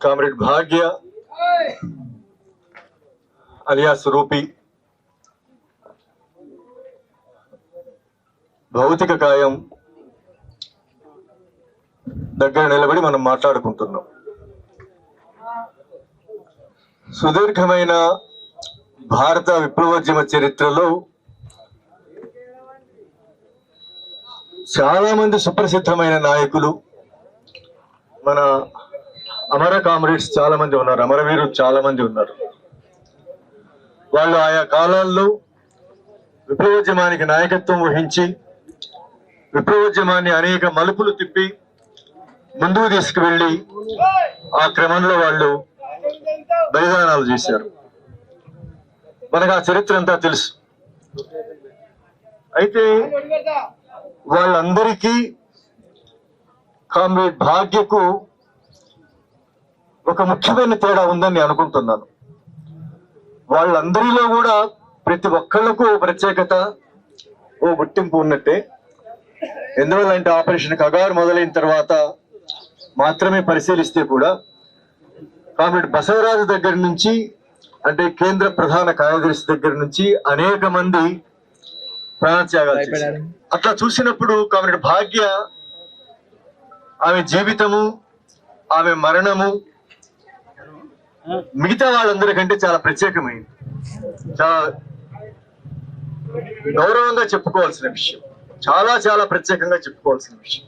Comrade భాగ్య alias రూపి భౌతిక కాయం దగ్గర నిలబడి మనం మాట్లాడుకుంటున్నాం. సుదీర్ఘమైన భారత విప్లవోద్యమ చరిత్రలో చాలా మంది సుప్రసిద్ధమైన నాయకులు, మన అమర కామ్రేడ్స్ చాలా మంది ఉన్నారు, అమరవీరులు చాలా మంది ఉన్నారు. వాళ్ళు ఆయా కాలాల్లో విప్లవోద్యమానికి నాయకత్వం వహించి విప్లవోద్యమాన్ని అనేక మలుపులు తిప్పి ముందుకు తీసుకువెళ్ళి ఆ క్రమంలో వాళ్ళు బలిదానాలు చేశారు. మనకు ఆ చరిత్ర అంతా తెలుసు. అయితే వాళ్ళందరికీ కామ్రేడ్ భాగ్యకు ఒక ముఖ్యమైన తేడా ఉందని నేను అనుకుంటున్నాను. వాళ్ళందరిలో కూడా ప్రతి ఒక్కళ్లకు ప్రత్యేకత, ఓ గుర్తింపు ఉన్నట్టే. ఎందువల్లంటే ఆపరేషన్ కగారు మొదలైన తర్వాత మాత్రమే పరిశీలిస్తే కూడా కామ్రేడ్ బసవరాజు దగ్గర నుంచి, అంటే కేంద్ర ప్రధాన కార్యదర్శి దగ్గర నుంచి అనేక మంది ప్రాణత్యాగాలు చేశారు. అట్లా చూసినప్పుడు కామ్రేడ్ భాగ్య ఆమె జీవితము, ఆమె మరణము మిగతా వాళ్ళందరికంటే చాలా ప్రత్యేకమైంది, చాలా గౌరవంగా చెప్పుకోవాల్సిన విషయం, చాలా చాలా ప్రత్యేకంగా చెప్పుకోవాల్సిన విషయం.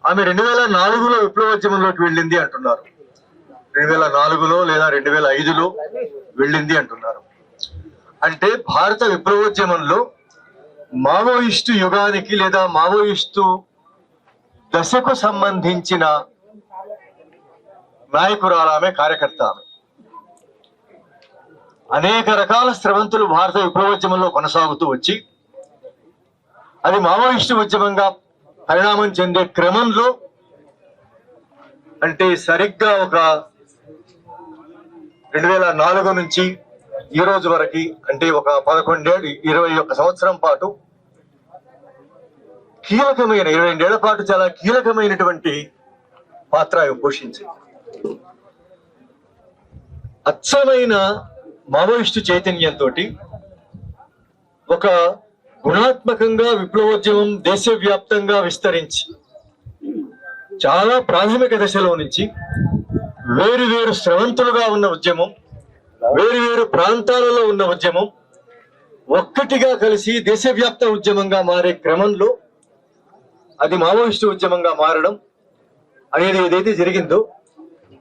ఆమె 2004లో విప్లవోద్యమంలోకి వెళ్ళింది అంటున్నారు, 2004లో లేదా 2005లో వెళ్ళింది అంటున్నారు. అంటే భారత విప్లవోద్యమంలో మావోయిస్టు యుగానికి లేదా మావోయిస్టు దశకు సంబంధించిన నాయకురాలు ఆమె, కార్యకర్త ఆమె. అనేక రకాల స్రవంతులు భారత విప్లవోద్యమంలో కొనసాగుతూ వచ్చి అది మావోయిస్టు ఉద్యమంగా పరిణామం చెందే క్రమంలో, అంటే సరిగ్గా ఒక 2004 నుంచి ఈ రోజు వరకు, అంటే ఒక 21 సంవత్సరం పాటు కీలకమైన, 22 ఏళ్ల పాటు చాలా కీలకమైనటువంటి పాత్ర పోషించింది. అచ్చమైన మావోయిస్టు చైతన్యంతో ఒక గుణాత్మకంగా విప్లవోద్యమం దేశవ్యాప్తంగా విస్తరించి చాలా ప్రాథమిక దశలో నుంచి వేరు వేరు స్రవంతులుగా ఉన్న ఉద్యమం, వేరు వేరు ప్రాంతాలలో ఉన్న ఉద్యమం ఒక్కటిగా కలిసి దేశవ్యాప్త ఉద్యమంగా మారే క్రమంలో అది మావోయిస్టు ఉద్యమంగా మారడం అనేది ఏదైతే జరిగిందో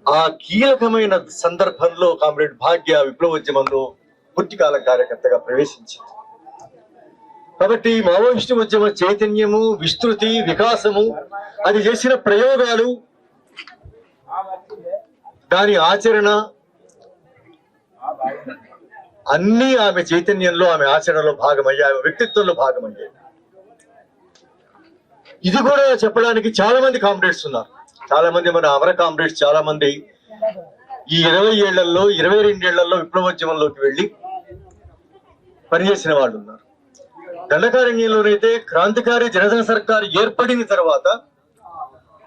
ఆ కీలకమైన సందర్భంలో కామ్రేడ్ భాగ్య విప్లవోద్యమంలో పూర్తికాల కార్యకర్తగా ప్రవేశించింది. కాబట్టి మావోయిస్టు ఉద్యమ చైతన్యము, విస్తృతి, వికాసము, అది చేసిన ప్రయోగాలు, దాని ఆచరణ అన్నీ ఆమె చైతన్యంలో, ఆమె ఆచరణలో భాగమయ్యాయి, ఆమె వ్యక్తిత్వంలో భాగమయ్యాయి. ఇది కూడా చెప్పడానికి చాలా మంది కామ్రేడ్స్ ఉన్నారు, చాలా మంది మన అమర కామ్రేడ్స్ చాలా మంది ఈ 20 ఏళ్లలో 22 ఏళ్లలో విప్లవోద్యమంలోకి వెళ్ళి పనిచేసిన వాళ్ళు ఉన్నారు. దండకారణ్యంలోనైతే క్రాంతికారి జనసేన సర్కారు ఏర్పడిన తర్వాత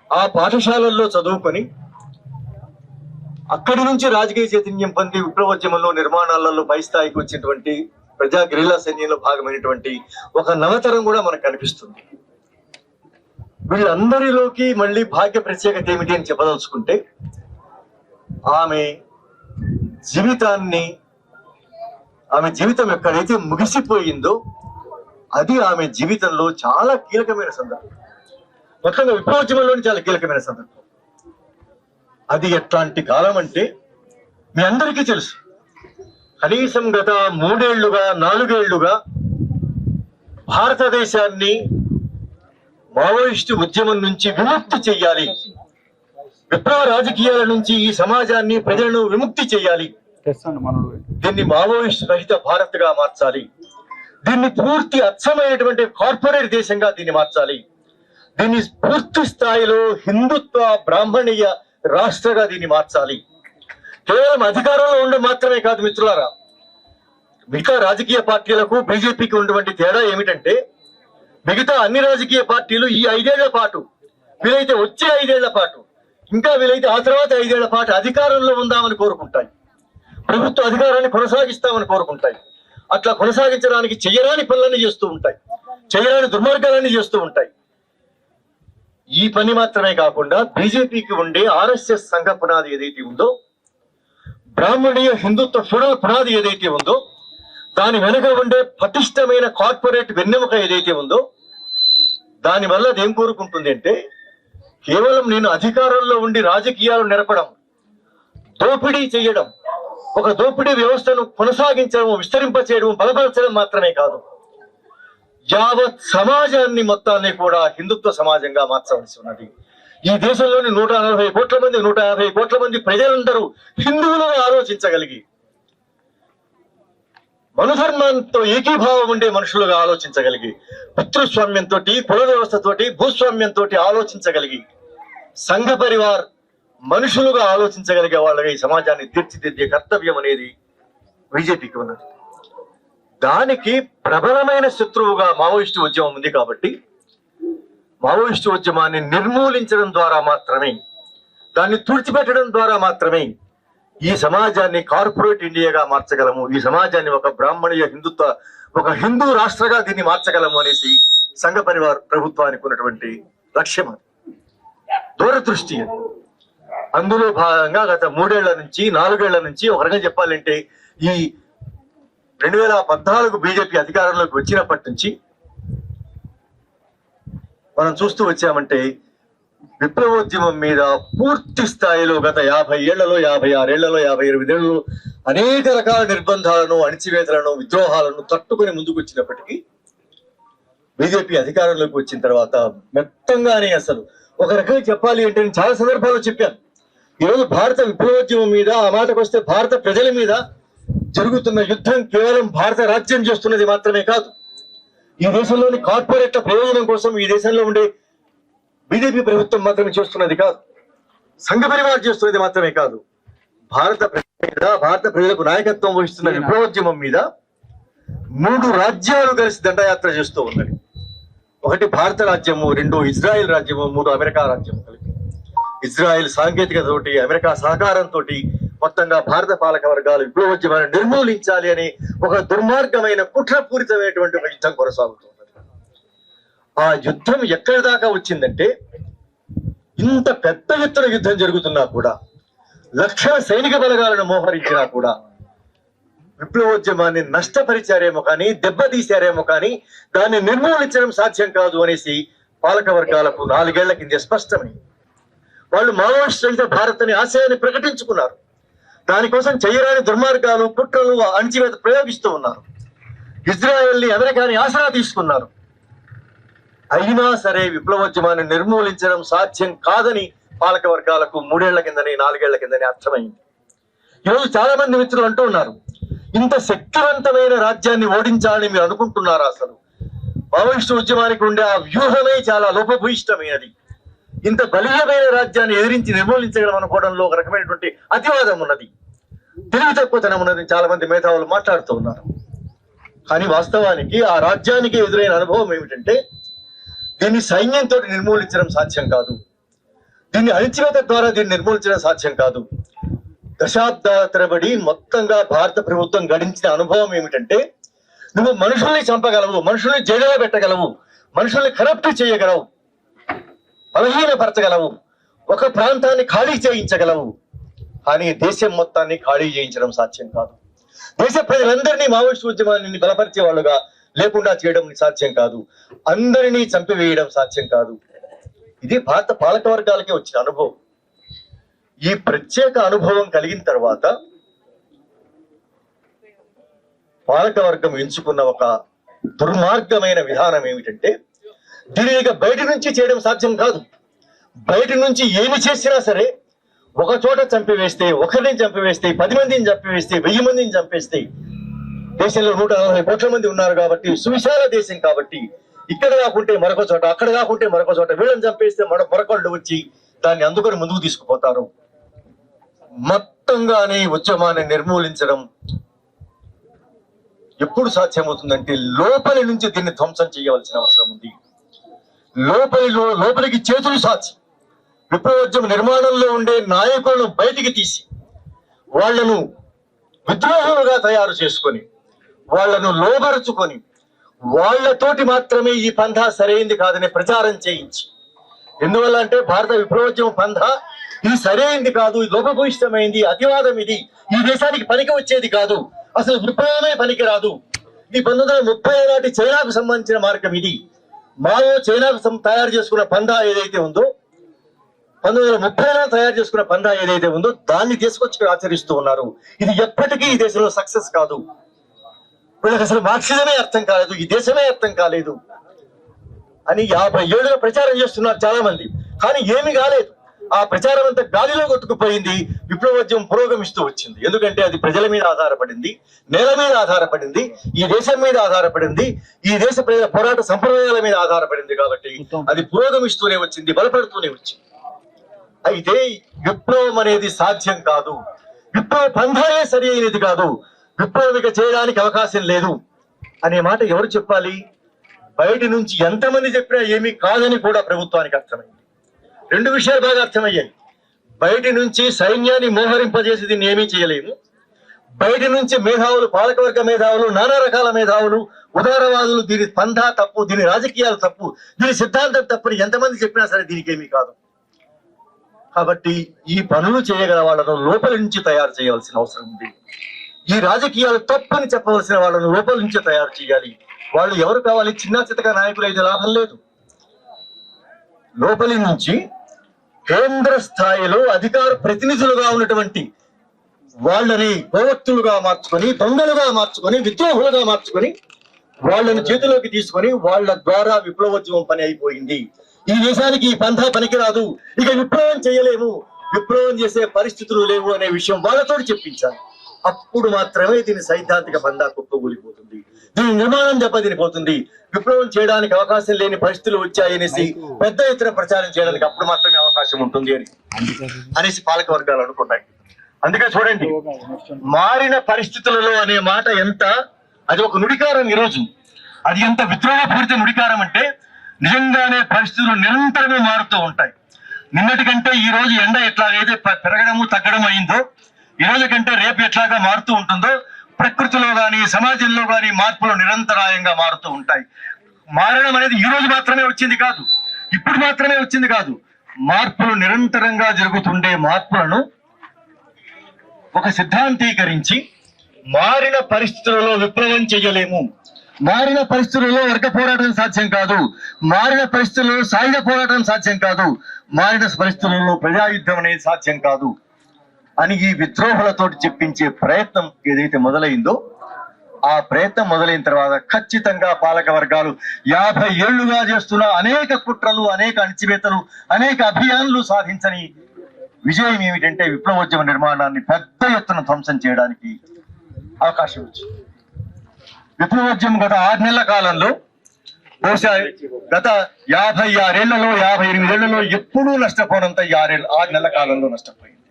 ఆ పాఠశాలల్లో చదువుకొని అక్కడి నుంచి రాజకీయ చైతన్యం పొంది విప్లవోద్యమంలో నిర్మాణాలలో పై స్థాయికి వచ్చినటువంటి ప్రజా గెరిల్లా సైన్యంలో భాగమైనటువంటి ఒక నవతరం కూడా మనకు కనిపిస్తుంది. వీళ్ళందరిలోకి మళ్ళీ భాగ్య ప్రత్యేకత ఏమిటి అని చెప్పదలుచుకుంటే, ఆమె జీవితం ఎక్కడైతే ముగిసిపోయిందో అది ఆమె జీవితంలో చాలా కీలకమైన సందర్భం, మొత్తంగా విప్లవోద్యమంలోని చాలా కీలకమైన సందర్భం. అది ఎట్లాంటి కాలం అంటే మీ అందరికీ తెలుసు. కనీసం గత 3 ఏళ్లుగా 4 ఏళ్లుగా భారతదేశాన్ని మావోయిస్టు ఉద్యమం నుంచి విముక్తి చెయ్యాలి, విప్లవ రాజకీయాల నుంచి ఈ సమాజాన్ని, ప్రజలను విముక్తి చెయ్యాలి, దీన్ని మావోయిస్టు రహిత భారత్ గా మార్చాలి, దీన్ని పూర్తి అచ్చమైనటువంటి కార్పొరేట్ దేశంగా దీన్ని మార్చాలి, దీన్ని పూర్తి స్థాయిలో హిందుత్వ బ్రాహ్మణీయ రాష్ట్రగా దీన్ని మార్చాలి. కేవలం అధికారంలో ఉండడం మాత్రమే కాదు మిత్రులారా, మిగతా రాజకీయ పార్టీలకు బీజేపీకి ఉన్నటువంటి తేడా ఏమిటంటే, మిగతా అన్ని రాజకీయ పార్టీలు ఈ 5 ఏళ్ల పాటు, వీలైతే వచ్చే 5 ఏళ్ల పాటు ఇంకా వీలైతే ఆ తర్వాత 5 ఏళ్ల పాటు అధికారంలో ఉందామని కోరుకుంటాయి. ప్రభుత్వ అధికారాన్ని కొనసాగిస్తామని కోరుకుంటాయి. అట్లా కొనసాగించడానికి చెయ్యరాని పనులన్నీ చేస్తూ ఉంటాయి, చెయ్యరాని దుర్మార్గాలన్నీ చేస్తూ ఉంటాయి. ఈ పని మాత్రమే కాకుండా బీజేపీకి ఉండే ఆర్ఎస్ఎస్ సంఘ పునాది ఏదైతే ఉందో, బ్రాహ్మణీయ హిందుత్వ ఫెడరల్ పునాది ఏదైతే ఉందో, దాని వెనుక ఉండే పటిష్టమైన కార్పొరేట్ వెన్నెముక ఏదైతే ఉందో, దాని వల్ల అదేం కోరుకుంటుంది అంటే కేవలం నేను అధికారంలో ఉండి రాజకీయాలు నెరపడం, దోపిడీ చేయడం, ఒక దోపిడీ వ్యవస్థను కొనసాగించడం, విస్తరింపచేయడం, బలపరచడం మాత్రమే కాదు, యావత్ సమాజాన్ని మొత్తాన్ని కూడా హిందుత్వ సమాజంగా మార్చవలసి ఉన్నది. ఈ దేశంలోని 140 కోట్ల మంది 150 కోట్ల మంది ప్రజలందరూ హిందువులుగా ఆలోచించగలిగి, మనుధర్మంతో ఏకీభావం ఉండే మనుషులుగా ఆలోచించగలిగి, పితృస్వామ్యంతో, కుల వ్యవస్థతోటి, భూస్వామ్యంతో ఆలోచించగలిగి, సంఘ పరివార్ మనుషులుగా ఆలోచించగలిగే వాళ్ళగా ఈ సమాజాన్ని తీర్చిదిద్దే కర్తవ్యం అనేది బీజేపీకి ఉన్నది. దానికి ప్రబలమైన శత్రువుగా మావోయిస్టు ఉద్యమం ఉంది. కాబట్టి మావోయిస్టు ఉద్యమాన్ని నిర్మూలించడం ద్వారా మాత్రమే, దాన్ని తుడిచిపెట్టడం ద్వారా మాత్రమే ఈ సమాజాన్ని కార్పొరేట్ ఇండియాగా మార్చగలము, ఈ సమాజాన్ని ఒక బ్రాహ్మణీయ హిందుత్వ, ఒక హిందూ రాష్ట్రగా దీన్ని మార్చగలము అనేసి సంఘ పరివార్ ప్రభుత్వానికి ఉన్నటువంటి లక్ష్యం, దూరదృష్టి. అందులో భాగంగా గత 3 ఏళ్ల నుంచి 4 ఏళ్ల నుంచి ఒక రకంగా చెప్పాలంటే ఈ 2014 బీజేపీ అధికారంలోకి వచ్చినప్పటి నుంచి మనం చూస్తూ వచ్చామంటే విప్లవోద్యమం మీద పూర్తి స్థాయిలో గత 50 ఏళ్లలో, 56 ఏళ్లలో, 58 ఏళ్లలో అనేక రకాల నిర్బంధాలను, అణిచివేతలను, విద్రోహాలను తట్టుకుని ముందుకు వచ్చినప్పటికీ బీజేపీ అధికారంలోకి వచ్చిన తర్వాత మొత్తంగానే అసలు ఒక రకంగా చెప్పాలి అంటే నేను చాలా సందర్భాల్లో చెప్పాను, ఈరోజు భారత విప్లవోద్యమం మీద, ఆ మాటకు వస్తే భారత ప్రజల మీద జరుగుతున్న యుద్ధం కేవలం భారత రాజ్యం చేస్తున్నది మాత్రమే కాదు, ఈ దేశంలోని కార్పొరేట్ల ప్రయోజనం కోసం ఈ దేశంలో ఉండే బీజేపీ ప్రభుత్వం మాత్రమే చేస్తున్నది కాదు, సంఘ పరివార్ చేస్తున్నది మాత్రమే కాదు, భారత ప్రజలకు నాయకత్వం వహిస్తున్న విప్లవోద్యమం మీద 3 రాజ్యాలు కలిసి దండయాత్ర చేస్తూ ఉన్నది. 1 భారత రాజ్యము, 2 ఇజ్రాయెల్ రాజ్యము, 3 అమెరికా రాజ్యము కలిపి. ఇజ్రాయెల్ సాంకేతికతతోటి, అమెరికా సహకారంతో మొత్తంగా భారత పాలక వర్గాలు విప్లవోద్యమాన్ని నిర్మూలించాలి అని ఒక దుర్మార్గమైన కుట్రపూరితమైనటువంటి ఒక యుద్ధం కొనసాగుతున్నది. ఆ యుద్ధం ఎక్కడి దాకా వచ్చిందంటే, ఇంత పెద్ద ఎత్తున యుద్ధం జరుగుతున్నా కూడా, లక్షల సైనిక బలగాలను మోహరించినా కూడా విప్లవోద్యమాన్ని నష్టపరిచారేమో కానీ, దెబ్బతీశారేమో కానీ దాన్ని నిర్మూలించడం సాధ్యం కాదు అనేసి పాలక వర్గాలకు 4 ఏళ్ల కింద స్పష్టమైంది. వాళ్ళు మావోయిస్ట్ రహిత భారత్ అనే ఆశయాన్ని ప్రకటించుకున్నారు. దానికోసం చేయరాని దుర్మార్గాలు, కుట్రలు, అణచివేత ప్రయోగిస్తూ ఉన్నారు. ఇజ్రాయెల్ని, అమెరికాని ఆసరా తీసుకున్నారు. అయినా సరే విప్లవోద్యమాన్ని నిర్మూలించడం సాధ్యం కాదని పాలక వర్గాలకు 3 ఏళ్ల కిందని, 4 ఏళ్ల కిందని అర్థమైంది. ఈరోజు చాలా మంది మిత్రులు అంటూ ఉన్నారు, ఇంత శక్తివంతమైన రాజ్యాన్ని ఓడించాలని మీరు అనుకుంటున్నారా? అసలు మావోయిస్టు ఉద్యమానికి ఉండే ఆ వ్యూహమే చాలా లోపభూయిష్టమైనది. ఇంత బలీయమైన రాజ్యాన్ని ఎదిరించి నిర్మూలించగలం అనుకోవడంలో ఒక రకమైనటువంటి అతివాదం ఉన్నది, తెలివి తక్కువతనం ఉన్నది చాలా మంది మేధావులు మాట్లాడుతూ ఉన్నారు. కానీ వాస్తవానికి ఆ రాజ్యానికి ఎదురైన అనుభవం ఏమిటంటే, దీన్ని సైన్యంతో నిర్మూలించడం సాధ్యం కాదు, దీన్ని అణిచివేత ద్వారా దీన్ని నిర్మూలించడం సాధ్యం కాదు. దశాబ్దాల తరబడి మొత్తంగా భారత ప్రభుత్వం గడించిన అనుభవం ఏమిటంటే, నువ్వు మనుషుల్ని చంపగలవు, మనుషుల్ని జైలులో పెట్టగలవు, మనుషుల్ని కరప్ట్ చేయగలవు, బలహీనపరచగలవు, ఒక ప్రాంతాన్ని ఖాళీ చేయించగలవు, కానీ దేశం మొత్తాన్ని ఖాళీ చేయించడం సాధ్యం కాదు. దేశ ప్రజలందరినీ మావోయిస్టు ఉద్యమాన్ని బలపరిచే వాళ్ళుగా లేకుండా చేయడం సాధ్యం కాదు, అందరినీ చంపివేయడం సాధ్యం కాదు. ఇది భారత పాలక వర్గాలకే వచ్చిన అనుభవం. ఈ ప్రత్యేక అనుభవం కలిగిన తర్వాత పాలకవర్గం ఎంచుకున్న ఒక దుర్మార్గమైన విధానం ఏమిటంటే, దీనిని ఇక బయట నుంచి చేయడం సాధ్యం కాదు. బయట నుంచి ఏమి చేసినా సరే ఒక చోట చంపివేస్తే, ఒకరిని చంపివేస్తే, 10 మందిని చంపివేస్తే, 1000 మందిని చంపేస్తే, దేశంలో 140 కోట్ల మంది ఉన్నారు కాబట్టి, సువిశాల దేశం కాబట్టి, ఇక్కడ కాకుంటే మరొక చోట, అక్కడ కాకుంటే మరొక చోట, వీళ్ళని చంపేస్తే మరొకళ్ళు వచ్చి దాన్ని అందుకొని ముందుకు తీసుకుపోతారు. మొత్తంగానే ఉద్యమాన్ని నిర్మూలించడం ఎప్పుడు సాధ్యమవుతుందంటే, లోపలి నుంచి దీన్ని ధ్వంసం చేయవలసిన అవసరం ఉంది. లోపలికి చేతులు సాచి, విప్లవోద్యమ నిర్మాణంలో ఉండే నాయకులను బయటికి తీసి వాళ్లను విద్రోహులుగా తయారు చేసుకొని వాళ్లను లోబరుచుకొని వాళ్లతోటి మాత్రమే ఈ పంథా సరైంది కాదని ప్రచారం చేయించి, ఎందువల్ల అంటే భారత విప్లవోద్యమ పంథా ఇది సరైంది కాదు, ఇది లోపభూయిష్టమైంది, అతివాదం, ఇది ఈ దేశానికి పనికి వచ్చేది కాదు, అసలు విప్లవమే పనికి రాదు, ఇది 1930 నాటి చైనాకు సంబంధించిన మార్గం, ఇది మావో చైనాకు తయారు చేసుకున్న పంథా ఏదైతే ఉందో 1930లో తయారు చేసుకున్న పంథా ఏదైతే ఉందో దాన్ని తీసుకొచ్చి ఆచరిస్తూ ఉన్నారు. ఇది ఎప్పటికీ ఈ దేశంలో సక్సెస్ కాదు. వీళ్ళకి అసలు మార్క్సిజమే అర్థం కాలేదు, ఈ దేశమే అర్థం కాలేదు అని 50 ఏళ్ళుగా ప్రచారం చేస్తున్నారు చాలా మంది. కానీ ఏమీ కాలేదు. ఆ ప్రచారం అంతా గాలిలో కొట్టుకుపోయింది. విప్లవోద్యమం పురోగమిస్తూ వచ్చింది. ఎందుకంటే అది ప్రజల మీద ఆధారపడింది, నేల మీద ఆధారపడింది, ఈ దేశం మీద ఆధారపడింది, ఈ దేశ ప్రజల పోరాట సంప్రదాయాల మీద ఆధారపడింది. కాబట్టి అది పురోగమిస్తూనే వచ్చింది, బలపడుతూనే వచ్చింది. అయితే విప్లవం అనేది సాధ్యం కాదు, విప్లవ పంథాయే సరి అయినది కాదు, విప్లవిక చేయడానికి అవకాశం లేదు అనే మాట ఎవరు చెప్పాలి? బయటి నుంచి ఎంతమంది చెప్పినా ఏమీ కాదని కూడా ప్రభుత్వానికి అర్థమైంది. 2 విషయాలు బాగా అర్థమయ్యాయి. బయటి నుంచి సైన్యాన్ని మోహరింపజేసి దీన్ని ఏమీ చేయలేము. బయటి నుంచి మేధావులు, పాలకవర్గ మేధావులు, నానా రకాల మేధావులు, ఉదారవాదులు దీని పంథా తప్పు, దీని రాజకీయాలు తప్పు, దీని సిద్ధాంతం తప్పుని ఎంతమంది చెప్పినా సరే దీనికి ఏమీ కాదు. కాబట్టి ఈ పనులు చేయగల వాళ్ళను లోపల నుంచి తయారు చేయాల్సిన అవసరం ఉంది. ఈ రాజకీయాలు తప్పని చెప్పవలసిన వాళ్ళను లోపల నుంచి తయారు చేయాలి. వాళ్ళు ఎవరు కావాలి? చిన్న చితక నాయకులు అయితే లాభం లేదు. లోపలి నుంచి కేంద్ర స్థాయిలో అధికార ప్రతినిధులుగా ఉన్నటువంటి వాళ్ళని కోవత్తులుగా మార్చుకొని, దొంగలుగా మార్చుకొని, విద్రోహులుగా మార్చుకొని వాళ్ళని చేతిలోకి తీసుకొని వాళ్ళ ద్వారా విప్లవోద్యమం పని అయిపోయింది. ఈ దేశానికి ఈ పంథా పనికిరాదు, ఇక విప్లవం చేయలేము, విప్లవం చేసే పరిస్థితులు లేవు అనే విషయం వాళ్ళతో చెప్పించాలి. అప్పుడు మాత్రమే దీని సైద్ధాంతిక పంథా కుప్పకూలిపోతుంది, దీని నిర్మాణం దెబ్బతినిపోతుంది. విప్లవం చేయడానికి అవకాశం లేని పరిస్థితులు వచ్చాయనేసి పెద్ద ఎత్తున ప్రచారం చేయడానికి అప్పుడు మాత్రమే అవకాశం ఉంటుంది అనేసి పాలక వర్గాలు అనుకున్నాయి. అందుకే చూడండి, మారిన పరిస్థితులలో అనే మాట ఎంత, అది ఒక నుడికారం. ఈరోజు అది ఎంత విద్రోహపూరిత నుడికారం అంటే నిజంగానే పరిస్థితులు నిరంతరమే మారుతూ ఉంటాయి. నిన్నటి కంటే ఈ రోజు ఎండ ఎట్లాగైతే పెరగడము తగ్గడం అయిందో, ఈ రోజు కంటే రేపు ఎట్లాగా మారుతూ ఉంటుందో, ప్రకృతిలో గాని సమాజంలో గాని మార్పులు నిరంతరాయంగా మారుతూ ఉంటాయి. మారడం అనేది ఈ రోజు మాత్రమే వచ్చింది కాదు, ఇప్పుడు మాత్రమే వచ్చింది కాదు. మార్పులు నిరంతరంగా జరుగుతుండే మార్పులను ఒక సిద్ధాంతీకరించి మారిన పరిస్థితులలో విప్లవం చేయలేము, మారిన పరిస్థితులలో వర్గ పోరాటం సాధ్యం కాదు, మారిన పరిస్థితులలో సాయుధ పోరాటం సాధ్యం కాదు, మారిన పరిస్థితులలో ప్రజాయుద్ధం అనేది సాధ్యం కాదు అని ఈ విద్రోహులతో చెప్పించే ప్రయత్నం ఏదైతే మొదలైందో, ఆ ప్రయత్నం మొదలైన తర్వాత ఖచ్చితంగా పాలక వర్గాలు 50 ఏళ్లుగా చేస్తున్న అనేక కుట్రలు, అనేక అణచివేతలు, అనేక అభియాన్లు సాధించని విజయం ఏమిటంటే విప్లవోద్యమ నిర్మాణాన్ని పెద్ద ఎత్తున ధ్వంసం చేయడానికి అవకాశం వచ్చింది. విప్లవోద్యమం గత 6 నెలల కాలంలో, బహుశా గత 56 ఏళ్లలో 58 ఏళ్లలో ఎప్పుడూ నష్టపోనంత 6 నెలల కాలంలో నష్టపోయింది.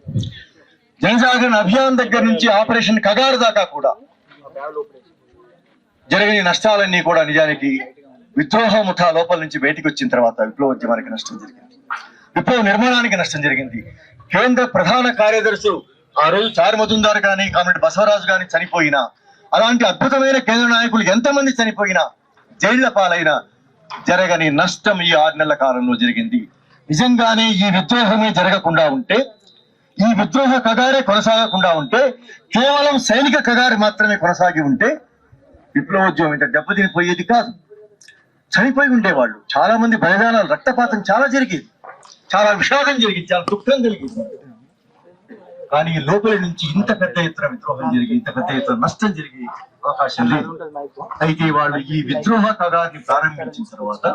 జనజాగరణ అభియాన్ దగ్గర నుంచి ఆపరేషన్ కగారు దాకా కూడా జరిగిన నష్టాలన్నీ కూడా నిజానికి విద్రోహ ముఠా లోపల నుంచి బయటకు వచ్చిన తర్వాత విప్లవోద్యమానికి నష్టం జరిగింది, విప్లవ నిర్మాణానికి నష్టం జరిగింది. కేంద్ర ప్రధాన కార్యదర్శులు ఆ రోజు చారు మజుందార్ గాని, కామ్రేడ్ బసవరాజు గాని చనిపోయినా, అలాంటి అద్భుతమైన కేంద్ర నాయకులు ఎంతమంది చనిపోయినా, జైళ్ల పాలైనా జరగని నష్టం ఈ 6 నెలల కాలంలో జరిగింది. నిజంగానే ఈ విద్రోహమే జరగకుండా ఉంటే, ఈ విద్రోహ కగారే కొనసాగకుండా ఉంటే, కేవలం సైనిక కగారు మాత్రమే కొనసాగి ఉంటే విప్లవోద్యమం ఇంత దెబ్బతినిపోయేది కాదు. చనిపోయి ఉండేవాళ్ళు చాలా మంది, బలిదానాలు, రక్తపాతం చాలా జరిగేది, చాలా విషాదం జరిగింది, చాలా దుఃఖం కలిగింది. కానీ లోపలి నుంచి ఇంత పెద్ద ఎత్తున విద్రోహం జరిగి, ఇంత పెద్ద ఎత్తున నష్టం జరిగే అవకాశం లేదు. అయితే వాళ్ళు ఈ విద్రోహ కగారిని ప్రారంభించిన తర్వాత,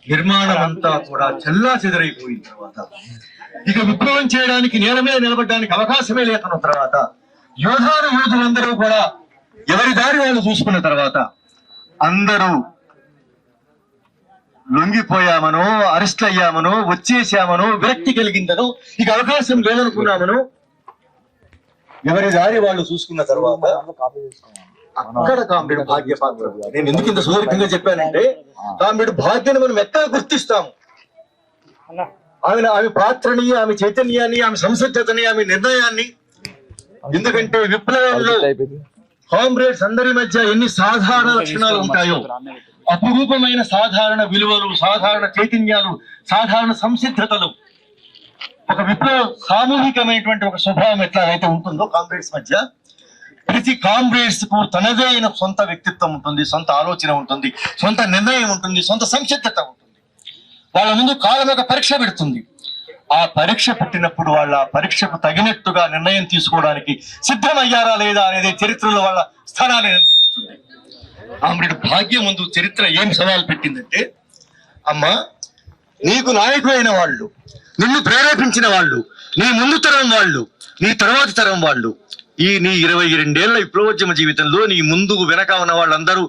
నిర్మాణం అంతా కూడా చెల్లా చెదరైపోయిన తర్వాత, ఇక విప్లవం చేయడానికి, నేల మీద నిలబడడానికి అవకాశమే లేకున్న తర్వాత, యోధులందరూ కూడా ఎవరి దారి వాళ్ళు చూసుకున్న తర్వాత, అందరూ లొంగిపోయామనో, అరెస్ట్ అయ్యామనో, వచ్చేసామనో, విరక్తి కలిగిందనో, ఇక అవకాశం లేదనుకున్నామనో, ఎవరి దారి వాళ్ళు చూసుకున్న తర్వాత అక్కడ కామ్రేడ్ భాగ్య పాత్ర. నేను ఎందుకు ఇంత సుదీర్ఘంగా చెప్పానంటే, కామ్రేడ్ భాగ్యను మనం ఎక్కడ గుర్తిస్తాము? ఆమె పాత్రని, ఆమె చైతన్యాన్ని, ఆమె సంసిద్ధతని, ఆమె నిర్ణయాన్ని. ఎందుకంటే విప్లవంలో కామ్రేడ్స్ అందరి మధ్య ఎన్ని సాధారణ లక్షణాలు ఉంటాయో, అపురూపమైన సాధారణ విలువలు, సాధారణ చైతన్యాలు, సాధారణ సంసిద్ధతలు, ఒక విప్లవ సామూహికమైనటువంటి ఒక స్వభావం ఎట్లాగైతే ఉంటుందో కామ్రేడ్స్ మధ్య, ప్రతి కామ్రేడ్స్ కు తనదే అయిన సొంత వ్యక్తిత్వం ఉంటుంది, సొంత ఆలోచన ఉంటుంది, సొంత నిర్ణయం ఉంటుంది, సొంత సంసిద్ధత ఉంటుంది. వాళ్ళ ముందు కాలం ఒక పరీక్ష పెడుతుంది. ఆ పరీక్ష పెట్టినప్పుడు వాళ్ళ పరీక్షకు తగినట్టుగా నిర్ణయం తీసుకోవడానికి సిద్ధమయ్యారా లేదా అనేది చరిత్రలో వాళ్ళ స్థానాన్ని నిర్ణయిస్తుంది. ఆమె భాగ్యం ముందు చరిత్ర ఏం సవాల్ పెట్టిందంటే, అమ్మా, నీకు నాయకులైన వాళ్ళు, నిన్ను ప్రేరేపించిన వాళ్ళు, నీ ముందు తరం వాళ్ళు, నీ తర్వాతి తరం వాళ్ళు, నీ 22 ఏళ్ల విప్లవోద్యమ జీవితంలో నీ ముందు వెనక ఉన్న వాళ్ళందరూ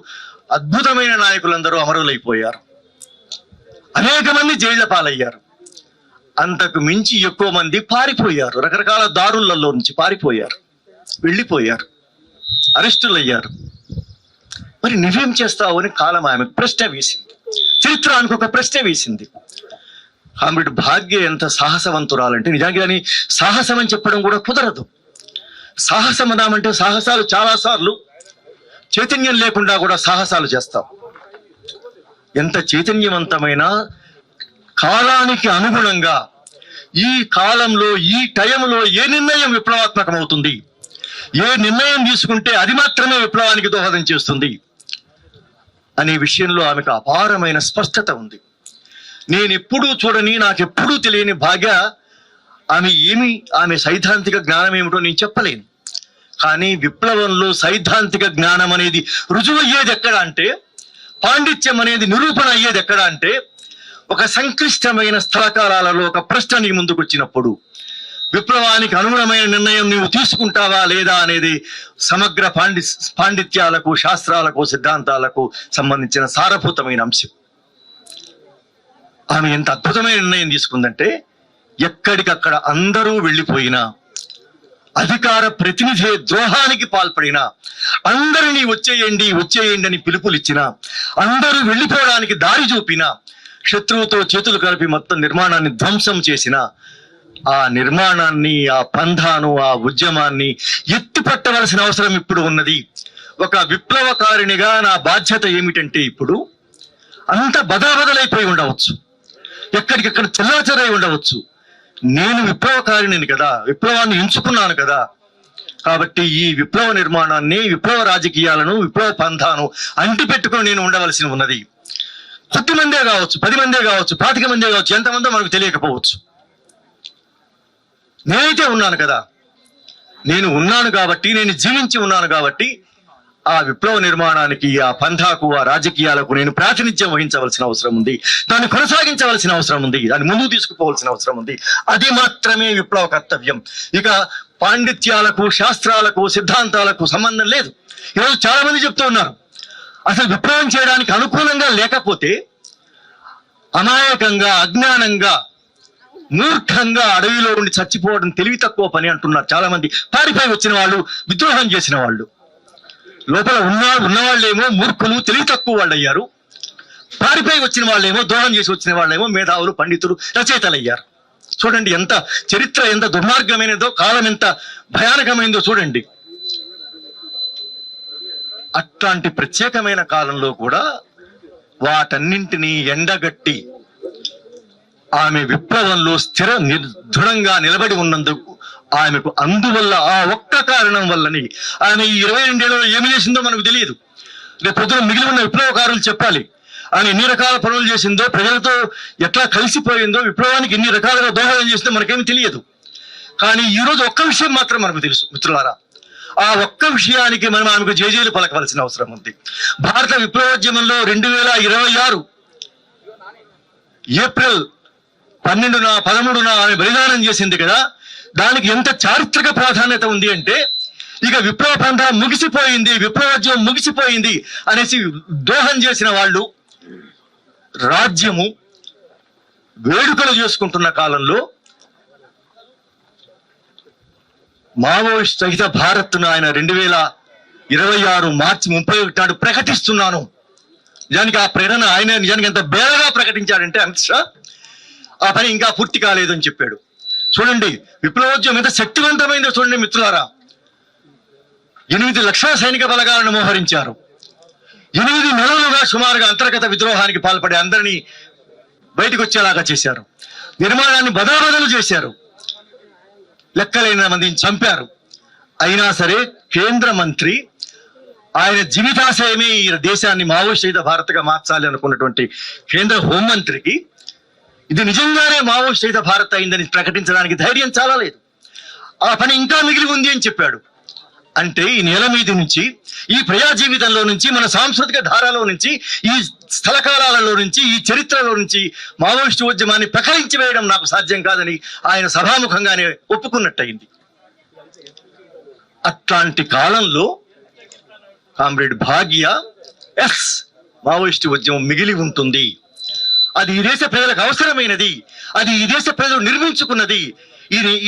అద్భుతమైన నాయకులందరూ అమరులైపోయారు. అనేక మంది జైళ్ల పాలయ్యారు. అంతకు మించి ఎక్కువ మంది పారిపోయారు, రకరకాల దారులలో నుంచి పారిపోయారు, వెళ్ళిపోయారు, అరెస్టులయ్యారు. మరి నువ్వేం చేస్తావు అని కాలం ఆమెకు ప్రశ్న వేసింది, చరిత్ర ఆమెకు ఒక ప్రశ్న వేసింది. ఆమె భాగ్య ఎంత సాహసవంతురాలంటే, నిజానికి దాన్ని సాహసం అని చెప్పడం కూడా కుదరదు. సాహసం అన్నామంటే సాహసాలు చాలా సార్లు చైతన్యం లేకుండా కూడా సాహసాలు చేస్తాం. ఎంత చైతన్యవంతమైన కాలానికి అనుగుణంగా ఈ కాలంలో, ఈ టైంలో ఏ నిర్ణయం విప్లవాత్మకం అవుతుంది, ఏ నిర్ణయం తీసుకుంటే అది మాత్రమే విప్లవానికి దోహదం చేస్తుంది అనే విషయంలో ఆమెకు అపారమైన స్పష్టత ఉంది. నేను ఎప్పుడూ చూడని, నాకెప్పుడూ తెలియని భాగ్య ఆమె సైద్ధాంతిక జ్ఞానం ఏమిటో నేను చెప్పలేను. కానీ విప్లవంలో సైద్ధాంతిక జ్ఞానం అనేది రుజువు అయ్యేది ఎక్కడ అంటే, పాండిత్యం అనేది నిరూపణ అయ్యేది ఎక్కడ అంటే, ఒక సంక్లిష్టమైన స్థలకాలాలలో ఒక ప్రశ్న నీ ముందుకు వచ్చినప్పుడు విప్లవానికి అనుగుణమైన నిర్ణయం నీవు తీసుకుంటావా లేదా అనేది సమగ్ర పాండిత్యాలకు, శాస్త్రాలకు, సిద్ధాంతాలకు సంబంధించిన సారభూతమైన అంశం. ఆమె ఎంత అద్భుతమైన నిర్ణయం తీసుకుందంటే, ఎక్కడికక్కడ అందరూ వెళ్ళిపోయినా, అధికార ప్రతినిధి ద్రోహానికి పాల్పడినా, అందరినీ వచ్చేయండి అని పిలుపులిచ్చినా, అందరూ వెళ్ళిపోవడానికి దారి చూపినా, శత్రువుతో చేతులు కలిపి మొత్తం నిర్మాణాన్ని ధ్వంసం చేసిన, ఆ నిర్మాణాన్ని, ఆ పంధాను, ఆ ఉద్యమాన్ని ఎత్తిపట్టవలసిన అవసరం ఇప్పుడు ఉన్నది. ఒక విప్లవకారిణిగా నా బాధ్యత ఏమిటంటే, ఇప్పుడు అంత బదాబదలైపోయి ఉండవచ్చు, ఎక్కడికెక్కడ చెల్లాచెరై ఉండవచ్చు. నేను విప్లవకారిణిని కదా, విప్లవాన్ని ఎంచుకున్నాను కదా, కాబట్టి ఈ విప్లవ నిర్మాణాన్ని, విప్లవ రాజకీయాలను, విప్లవ పంథాను అంటిపెట్టుకుని నేను ఉండవలసి ఉన్నది. 10 మందే కావచ్చు, 10 మందే కావచ్చు, 25 మందే కావచ్చు, ఎంతమందో మనకు తెలియకపోవచ్చు. నేనైతే ఉన్నాను కదా, నేను ఉన్నాను కాబట్టి, నేను జీవించి ఉన్నాను కాబట్టి, ఆ విప్లవ నిర్మాణానికి, ఆ పంథాకు, ఆ రాజకీయాలకు నేను ప్రాతినిధ్యం వహించవలసిన అవసరం ఉంది, దాన్ని కొనసాగించవలసిన అవసరం ఉంది, దాన్ని ముందుకు తీసుకుపోవలసిన అవసరం ఉంది. అది మాత్రమే విప్లవ కర్తవ్యం. ఇక పాండిత్యాలకు, శాస్త్రాలకు, సిద్ధాంతాలకు సంబంధం లేదు. ఈరోజు చాలా మంది చెప్తూ ఉన్నారు, అసలు విప్లవం చేయడానికి అనుకూలంగా లేకపోతే అమాయకంగా, అజ్ఞానంగా, మూర్ఖంగా అడవిలో ఉండి చచ్చిపోవడం తెలివి తక్కువ పని అంటున్నారు చాలా మంది. పారిపోయి వచ్చిన వాళ్ళు, విద్రోహం చేసిన వాళ్ళు, లోపల ఉన్నవాళ్ళేమో మూర్ఖులు, తెలివి తక్కువ వాళ్ళు అయ్యారు. పారిపోయి వచ్చిన వాళ్ళేమో, ద్రోహం చేసి వచ్చిన వాళ్ళేమో మేధావులు, పండితులు, రచయితలు అయ్యారు. చూడండి ఎంత చరిత్ర ఎంత దుర్మార్గమైనదో, కాలం ఎంత భయానకమైనదో చూడండి. అట్లాంటి ప్రత్యేకమైన కాలంలో కూడా వాటన్నింటినీ ఎండగట్టి ఆమె విప్లవంలో దృఢంగా నిలబడి ఉన్నందుకు ఆమెకు, అందువల్ల, ఆ ఒక్క కారణం వల్లని ఆమె ఈ 22 ఏళ్లలో ఏమి చేసిందో మనకు తెలియదు. రేపు పొద్దున మిగిలి ఉన్న విప్లవకారులు చెప్పాలి ఆమె ఎన్ని రకాల పనులు చేసిందో, ప్రజలతో ఎట్లా కలిసిపోయిందో, విప్లవానికి ఎన్ని రకాలుగా దోహదం చేసిందో మనకేమి తెలియదు. కానీ ఈ రోజు ఒక్క విషయం మాత్రం మనకు తెలుసు మిత్రులారా, ఆ ఒక్క విషయానికి మనం ఆమెకు జేజేలు పలకవలసిన అవసరం ఉంది. భారత విప్లవోద్యమంలో 2026 ఏప్రిల్ 12న 13న ఆమె బలిదానం చేసింది కదా, దానికి ఎంత చారిత్రక ప్రాధాన్యత ఉంది అంటే, ఇక విప్లవ పంథ ముగిసిపోయింది, విప్లవోద్యమం ముగిసిపోయింది అనేసి దోహం చేసిన వాళ్ళు రాజ్యము వేడుకలు చేసుకుంటున్న కాలంలో మావోయిస్ట్ రహిత భారత్ను ఆయన 2026 మార్చి 31 నాడు ప్రకటిస్తున్నాను. నిజానికి ఆ ప్రేరణ ఆయన నిజానికి ఎంత బేరగా ప్రకటించాడంటే, అమిత్ షా ఆ పని ఇంకా పూర్తి కాలేదు అని చెప్పాడు. చూడండి విప్లవోద్యమం ఎంత శక్తివంతమైందో చూడండి మిత్రులారా. 8 లక్షల సైనిక బలగాలను మోహరించారు. 8 నెలలుగా సుమారుగా అంతర్గత విద్రోహానికి పాల్పడి అందరినీ బయటకు వచ్చేలాగా చేశారు. నిర్మాణాన్ని బదలు చేశారు. లెక్కలైన మందిని చంపారు. అయినా సరే కేంద్ర మంత్రి ఆయన జీవితాశయమే ఈ దేశాన్ని మావోయిస్ట్ భారత్గా మార్చాలి అనుకున్నటువంటి కేంద్ర హోంమంత్రికి ఇది నిజంగానే మావోయిస్ట్ భారత్ అయిందని ప్రకటించడానికి ధైర్యం చాలా లేదు. ఆ పని ఇంకా మిగిలి ఉంది అని చెప్పాడు. అంటే ఈ నేల మీద నుంచి, ఈ ప్రజా జీవితంలో నుంచి, మన సాంస్కృతిక ధారాలో నుంచి, ఈ స్థలకాలాలలో నుంచి, ఈ చరిత్రలో నుంచి మావోయిస్టు ఉద్యమాన్ని ప్రకటించి వేయడం నాకు సాధ్యం కాదని ఆయన సభాముఖంగానే ఒప్పుకున్నట్టయింది. అట్లాంటి కాలంలో కామ్రేడ్ భాగ్య మావోయిస్టు ఉద్యమం మిగిలి ఉంటుంది. అది ఈ దేశ ప్రజలకు అవసరమైనది. అది ఈ దేశ ప్రజలు నిర్మించుకున్నది.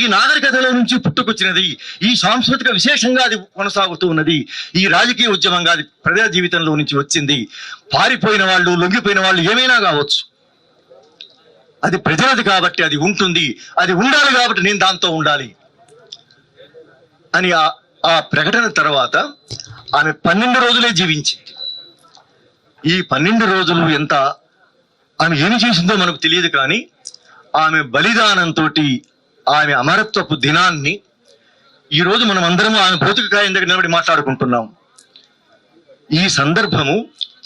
ఈ నాగరికతలో నుంచి పుట్టుకొచ్చినది. ఈ సాంస్కృతిక విశేషంగా అది కొనసాగుతూ ఉన్నది. ఈ రాజకీయ ఉద్యమంగా అది ప్రజా జీవితంలో నుంచి వచ్చింది. పారిపోయిన వాళ్ళు, లొంగిపోయిన వాళ్ళు ఏమైనా కావచ్చు. అది ప్రజలది కాబట్టి అది ఉంటుంది. అది ఉండాలి కాబట్టి నేను దాంతో ఉండాలి అని ఆ ప్రకటన తర్వాత ఆమె 12 రోజులే జీవించింది. ఈ 12 రోజులు ఎంత ఆమె ఏమి చేసిందో మనకు తెలియదు. కానీ ఆమె బలిదానంతో ఆమె అమరత్వపు దినాన్ని ఈరోజు మనం అందరము ఆమె భౌతిక కాయం దగ్గర నిలబడి మాట్లాడుకుంటున్నాం. ఈ సందర్భము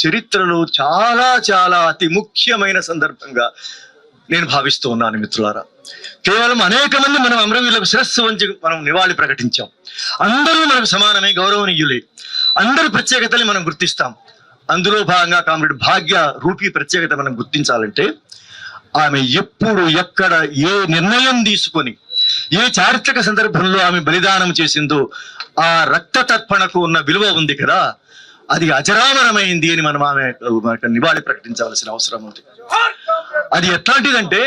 చరిత్రలో చాలా చాలా అతి ముఖ్యమైన సందర్భంగా నేను భావిస్తూ ఉన్నాను మిత్రులారా. కేవలం అనేక మంది మనం అమరవీరులకు శిరస్సు వంచి మనం నివాళి ప్రకటించాం. అందరూ మనకు సమానమే, గౌరవనీయులే. అందరి ప్రత్యేకతని మనం గుర్తిస్తాం. అందులో భాగంగా కామ్రేడ్ భాగ్య రూపీ ప్రత్యేకత మనం గుర్తించాలంటే ఆమె ఎప్పుడు, ఎక్కడ, ఏ నిర్ణయం తీసుకొని, ఏ చారిత్రక సందర్భంలో ఆమె బలిదానం చేసిందో ఆ రక్త తర్పణకు ఉన్న విలువ ఉంది కదా, అది అజరామరమైంది అని మనం ఆమె నివాళి ప్రకటించవలసిన అవసరం ఉంది. అది ఎట్లాంటిదంటే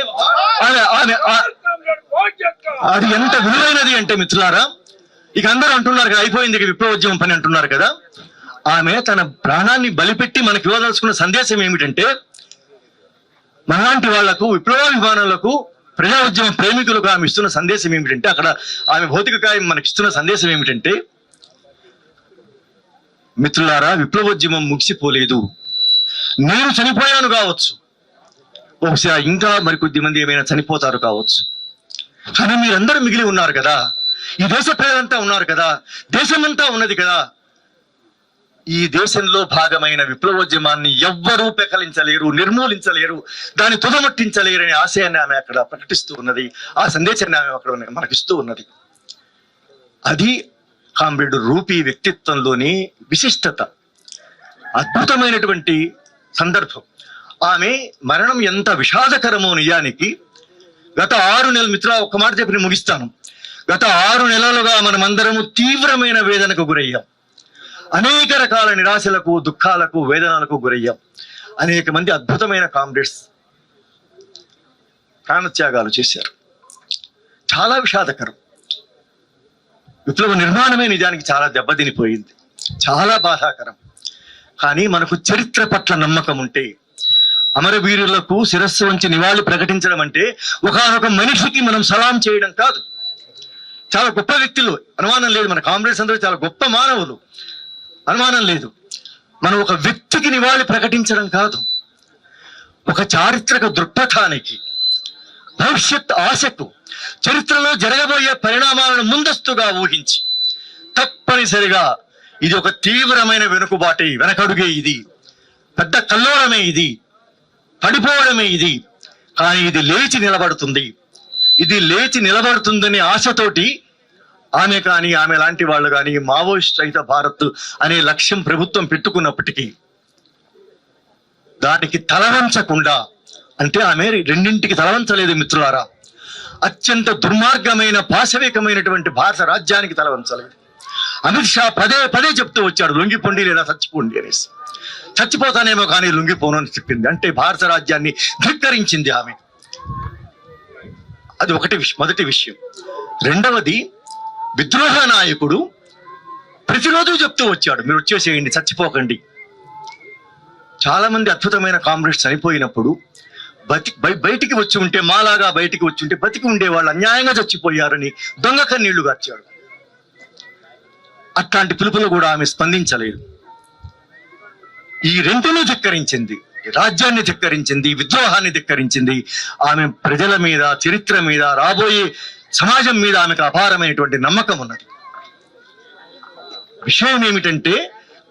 అది ఎంత విలువైనది అంటే మిత్రులారా, ఇక అందరూ అంటున్నారు కదా అయిపోయింది ఇక విప్లవోద్యమం పని అంటున్నారు కదా. ఆమె తన ప్రాణాన్ని బలిపెట్టి మనకు ఇవ్వదలుచుకున్న సందేశం ఏమిటంటే, మనలాంటి వాళ్లకు, విప్లవాభిమానులకు, ప్రజా ఉద్యమ ప్రేమికులకు ఆమె ఇస్తున్న సందేశం ఏమిటంటే, అక్కడ ఆమె భౌతిక కాయం మనకిస్తున్న సందేశం ఏమిటంటే, మిత్రులారా విప్లవోద్యమం ముగిసిపోలేదు. నేను చనిపోయాను కావచ్చు, బహుశా ఇంకా మరికొద్ది మంది ఏమైనా చనిపోతారు కావచ్చు, కానీ మీరందరూ మిగిలి ఉన్నారు కదా, ఈ దేశ ప్రజలంతా ఉన్నారు కదా, దేశమంతా ఉన్నది కదా. ఈ దేశంలో భాగమైన విప్లవోద్యమాన్ని ఎవ్వరూ పెకలించలేరు, నిర్మూలించలేరు, దాన్ని తుదముట్టించలేరనే ఆశయాన్ని ఆమె అక్కడ ప్రకటిస్తూ ఉన్నది. ఆ సందేశాన్ని ఆమె అక్కడ మనకిస్తూ ఉన్నది. అది కామ్రేడ్ రూపీ వ్యక్తిత్వంలోని విశిష్టత, అద్భుతమైనటువంటి సందర్భం. ఆమె మరణం ఎంత విషాదకరమో నిజానికి. గత 6 నెలలు, మిత్ర ఒక్క మాట చెప్పి ముగిస్తాను. గత 6 నెలలుగా మనమందరము తీవ్రమైన వేదనకు గురయ్యాం. అనేక రకాల నిరాశలకు, దుఃఖాలకు, వేదనలకు గురయ్యాం. అనేక మంది అద్భుతమైన కామ్రేడ్స్ ప్రాణత్యాగాలు చేశారు. చాలా విషాదకరం. విప్లవ నిర్మాణమే నిజానికి చాలా దెబ్బతినిపోయింది. చాలా బాధాకరం. కానీ మనకు చరిత్ర పట్ల నమ్మకం ఉంటే, అమరవీరులకు శిరస్సు వంచి నివాళి ప్రకటించడం అంటే ఒకానొక మనిషికి మనం సలాం చేయడం కాదు. చాలా గొప్ప వ్యక్తులు, అనుమానం లేదు. మన కామ్రేడ్స్ అందరూ చాలా గొప్ప మానవులు, అనుమానం లేదు. మనం ఒక వ్యక్తికి నివాళి ప్రకటించడం కాదు, ఒక చారిత్రక దృక్పథానికి, భవిష్యత్ ఆశకు, చరిత్రలో జరగబోయే పరిణామాలను ముందస్తుగా ఊహించి తప్పనిసరిగా ఇది ఒక తీవ్రమైన వెనుకబాటే, వెనకడుగే, ఇది పెద్ద కల్లోలమే, ఇది పడిపోవడమే, ఇది కానీ ఇది లేచి నిలబడుతుంది. ఇది లేచి నిలబడుతుందనే ఆశతోటి ఆమె కానీ, ఆమె లాంటి వాళ్ళు కానీ మావోయిస్ట్ రహిత భారత్ అనే లక్ష్యం ప్రభుత్వం పెట్టుకున్నప్పటికీ దానికి తలవంచకుండా, అంటే ఆమె రెండింటికి తలవంచలేదు మిత్రులారా. అత్యంత దుర్మార్గమైన, పాశవికమైనటువంటి భారత రాజ్యానికి తలవంచలేదు. అమిత్ షా పదే పదే చెప్తూ వచ్చాడు, లొంగిపోండి లేదా చచ్చిపోండి అనేసి. చచ్చిపోతానేమో కానీ లొంగిపోను అని చెప్పింది. అంటే భారత రాజ్యాన్ని ధిక్కరించింది ఆమె. అది మొదటి విషయం. రెండవది, విద్రోహ నాయకుడు ప్రతిరోజు చెప్తూ వచ్చాడు, మీరు వచ్చేసేయండి, చచ్చిపోకండి. చాలా మంది అద్భుతమైన కామ్రేడ్స్ చనిపోయినప్పుడు బయటికి వచ్చి ఉంటే, మాలాగా బయటికి వచ్చి ఉంటే బతికి ఉండేవాళ్ళు అన్యాయంగా చచ్చిపోయారని దొంగ కన్నీళ్లు గార్చాడు. అట్లాంటి పిలుపులు కూడా ఆమె స్పందించలేదు. ఈ రెండును ధిక్కరించింది, రాజ్యాన్ని ధిక్కరించింది, విద్రోహాన్ని ధిక్కరించింది. ఆమె ప్రజల మీద, చరిత్ర మీద, రాబోయే సమాజం మీద ఆమెకు అపారమైనటువంటి నమ్మకం ఉన్నది. విషయం ఏమిటంటే,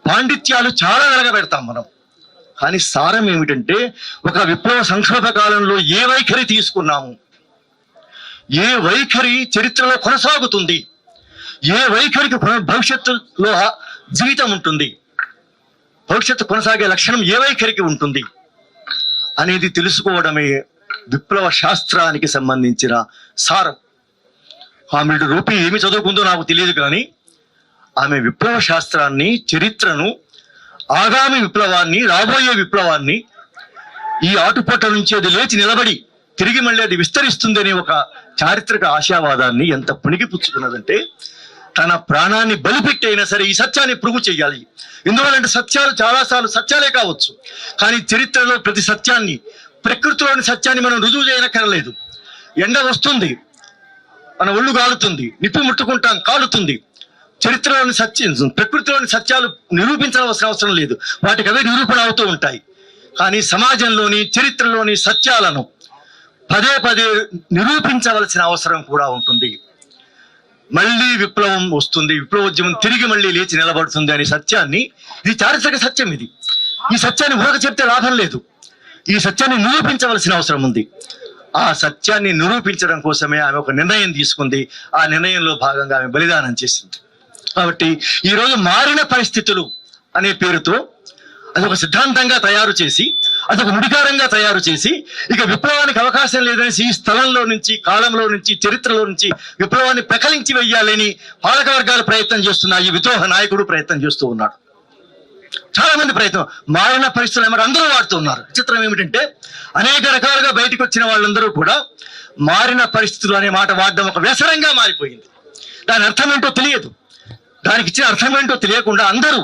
పాండిత్యాలు చాలా వెలగబెడతాం మనం, కానీ సారం ఏమిటంటే, ఒక విప్లవ సంక్షోభ కాలంలో ఏ వైఖరి తీసుకున్నాము, ఏ వైఖరి చరిత్రలో కొనసాగుతుంది, ఏ వైఖరికి భవిష్యత్తులో జీవితం ఉంటుంది, భవిష్యత్తు కొనసాగే లక్షణం ఏ వైఖరికి ఉంటుంది అనేది తెలుసుకోవడమే విప్లవ శాస్త్రానికి సంబంధించిన సారం. కామ్రేడ్ రూపి ఏమి చదువుకుందో నాకు తెలియదు, కానీ ఆమె విప్లవ శాస్త్రాన్ని, చరిత్రను, ఆగామి విప్లవాన్ని, రాబోయే విప్లవాన్ని, ఈ ఆటుపట్ట నుంచి అది లేచి నిలబడి తిరిగి మళ్ళీ అది విస్తరిస్తుంది అనే ఒక చారిత్రక ఆశావాదాన్ని ఎంత పుణికిపుచ్చుకున్నదంటే, తన ప్రాణాన్ని బలిపెట్టి అయినా సరే ఈ సత్యాన్ని ప్రూవ్ చేయాలి. ఎందువల్లంటే సత్యాలు చాలాసార్లు సత్యాలే కావచ్చు, కానీ చరిత్రలో ప్రతి సత్యాన్ని, ప్రకృతిలోని సత్యాన్ని మనం రుజువు చేయనక్కర్లేదు. ఎండ వస్తుంది, మన ఒళ్ళు కాలుతుంది, నిప్పు ముట్టుకుంటాం, కాలుతుంది. చరిత్రలోని సత్యం, ప్రకృతిలోని సత్యాలు నిరూపించవలసిన అవసరం లేదు, వాటికి అవే నిరూపణ అవుతూ ఉంటాయి. కానీ సమాజంలోని, చరిత్రలోని సత్యాలను పదే పదే నిరూపించవలసిన అవసరం కూడా ఉంటుంది. మళ్ళీ విప్లవం వస్తుంది, విప్లవోద్యమం తిరిగి మళ్ళీ లేచి నిలబడుతుంది అనే సత్యాన్ని, ఇది చారిత్రక సత్యం, ఈ సత్యాన్ని ఊరక చెప్తే లాభం లేదు, ఈ సత్యాన్ని నిరూపించవలసిన అవసరం ఉంది. ఆ సత్యాన్ని నిరూపించడం కోసమే ఆమె ఒక నిర్ణయం తీసుకుంది. ఆ నిర్ణయంలో భాగంగా ఆమె బలిదానం చేసింది. కాబట్టి ఈరోజు మారిన పరిస్థితులు అనే పేరుతో అదొక సిద్ధాంతంగా తయారు చేసి, అదొక నుడికారంగా తయారు చేసి, ఇక విప్లవానికి అవకాశం లేదనేసి ఈ స్థలంలో నుంచి, కాలంలో నుంచి, చరిత్రలో నుంచి విప్లవాన్ని ప్రకలించి వెయ్యాలని పాలక వర్గాలు ప్రయత్నం చేస్తున్నాయి. ఈ విద్రోహ నాయకుడు ప్రయత్నం చేస్తూ ఉన్నాడు. చాలా మంది ప్రయత్నం, మారిన పరిస్థితులు మరి అందరూ వాడుతూ ఉన్నారు. చిత్రం ఏమిటంటే, అనేక రకాలుగా బయటకు వచ్చిన వాళ్ళందరూ కూడా మారిన పరిస్థితులు అనే మాట వాడడం ఒక వ్యసనంగా మారిపోయింది. దాని అర్థం ఏంటో తెలియదు, దానికి ఇచ్చిన అర్థం ఏంటో తెలియకుండా అందరూ,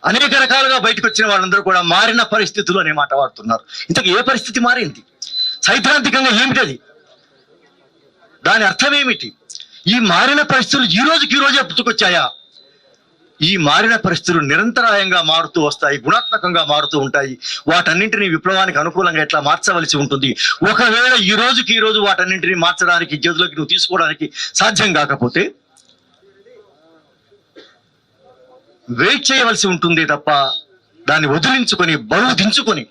అనేక రకాలుగా బయటకు వచ్చిన వాళ్ళందరూ కూడా మారిన పరిస్థితులు అనే మాట వాడుతున్నారు. ఇంతకు ఏ పరిస్థితి మారింది? సైద్ధాంతికంగా ఏమిటది? దాని అర్థం ఏమిటి? ఈ మారిన పరిస్థితులు ఈ రోజుకి ఈ రోజే పుట్టుకొచ్చాయా? ఈ మారిన పరిస్థితులు నిరంతరాయంగా మారుతూ వస్తాయి, గుణాత్మకంగా మారుతూ ఉంటాయి. వాటన్నింటినీ విప్లవానికి అనుకూలంగా ఎట్లా మార్చవలసి ఉంటుంది. ఒకవేళ ఈ రోజుకి ఈ రోజు వాటన్నింటినీ మార్చడానికి, చేతులోకి నువ్వు తీసుకోవడానికి సాధ్యం కాకపోతే వెయిట్ చేయవలసి ఉంటుంది తప్ప దాన్ని వదిలించుకొని, బరువు దించుకొని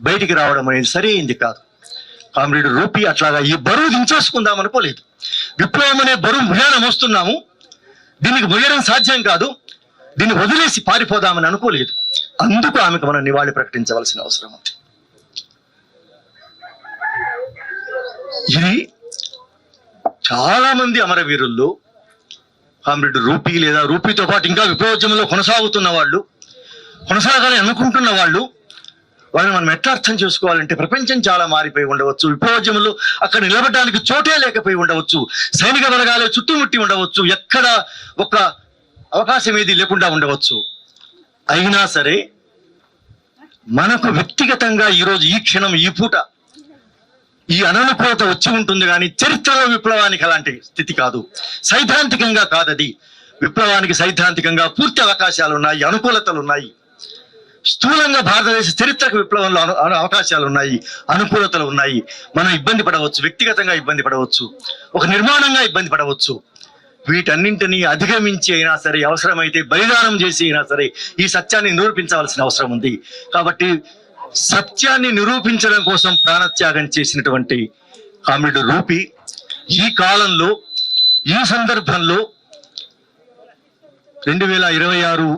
బయటికి రావడం అనేది సరైంది కాదు. కామ్రేడ్ రూపి అట్లాగా ఈ బరువు దించేసుకుందాం అనుకోలేదు. విప్లవం అనే బరువు భుజాన మోస్తున్నాము, దీనికి మొయ్యడం సాధ్యం కాదు, దీన్ని వదిలేసి పారిపోదామని అనుకోలేదు. అందుకు ఆమెకు మనం నివాళి ప్రకటించవలసిన అవసరం ఉంది. ఇది చాలా మంది అమరవీరుల్లో కామ్రేడ్ రూపి లేదా రూపితో పాటు ఇంకా విప్లవోద్యమంలో కొనసాగుతున్న వాళ్ళు, కొనసాగాలని అనుకుంటున్న వాళ్ళు, వాళ్ళని మనం ఎట్లా అర్థం చేసుకోవాలంటే, ప్రపంచం చాలా మారిపోయి ఉండవచ్చు, విప్లవోద్యమంలో అక్కడ నిలబడడానికి చోటే లేకపోయి ఉండవచ్చు, సైనిక బలగాలే చుట్టుముట్టి ఉండవచ్చు, ఎక్కడ ఒక అవకాశం ఏది లేకుండా ఉండవచ్చు. అయినా సరే మనకు వ్యక్తిగతంగా ఈరోజు, ఈ క్షణం, ఈ పూట ఈ అననుకూలత వచ్చి ఉంటుంది, కానీ చరిత్రలో విప్లవానికి అలాంటి స్థితి కాదు, సైద్ధాంతికంగా కాదది. విప్లవానికి సైద్ధాంతికంగా పూర్తి అవకాశాలు ఉన్నాయి, అనుకూలతలు ఉన్నాయి. స్థూలంగా భారతదేశ చరిత్రకు విప్లవంలో అవకాశాలు ఉన్నాయి, అనుకూలతలు ఉన్నాయి. మనం ఇబ్బంది పడవచ్చు, వ్యక్తిగతంగా ఇబ్బంది పడవచ్చు, ఒక నిర్మాణంగా ఇబ్బంది పడవచ్చు. వీటన్నింటినీ అధిగమించి అయినా సరే, అవసరమైతే బలిదానం చేసి అయినా సరే ఈ సత్యాన్ని నిరూపించవలసిన అవసరం ఉంది. కాబట్టి సత్యాన్ని నిరూపించడం కోసం ప్రాణత్యాగం చేసినటువంటి కామ్రేడ్ రూపి ఈ కాలంలో, ఈ సందర్భంలో 2026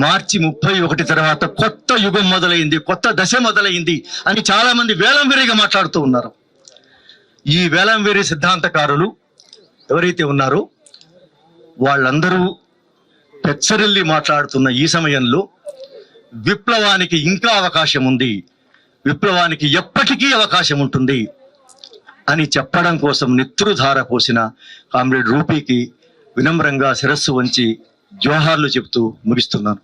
మార్చి 31 తర్వాత కొత్త యుగం మొదలైంది, కొత్త దశ మొదలైంది అని చాలా మంది వేలంవేరీగా మాట్లాడుతూ ఉన్నారు. ఈ వేలంవేరీ సిద్ధాంతకారులు ఎవరైతే ఉన్నారో వాళ్ళందరూ పెచ్చరిల్లి మాట్లాడుతున్న ఈ సమయంలో విప్లవానికి ఇంకా అవకాశం ఉంది, విప్లవానికి ఎప్పటికీ అవకాశం ఉంటుంది అని చెప్పడం కోసం నెత్తురుధార పోసిన కామ్రేడ్ రూపికి వినమ్రంగా శిరస్సు వంచి జోహార్లు చెబుతూ ముగిస్తున్నాను.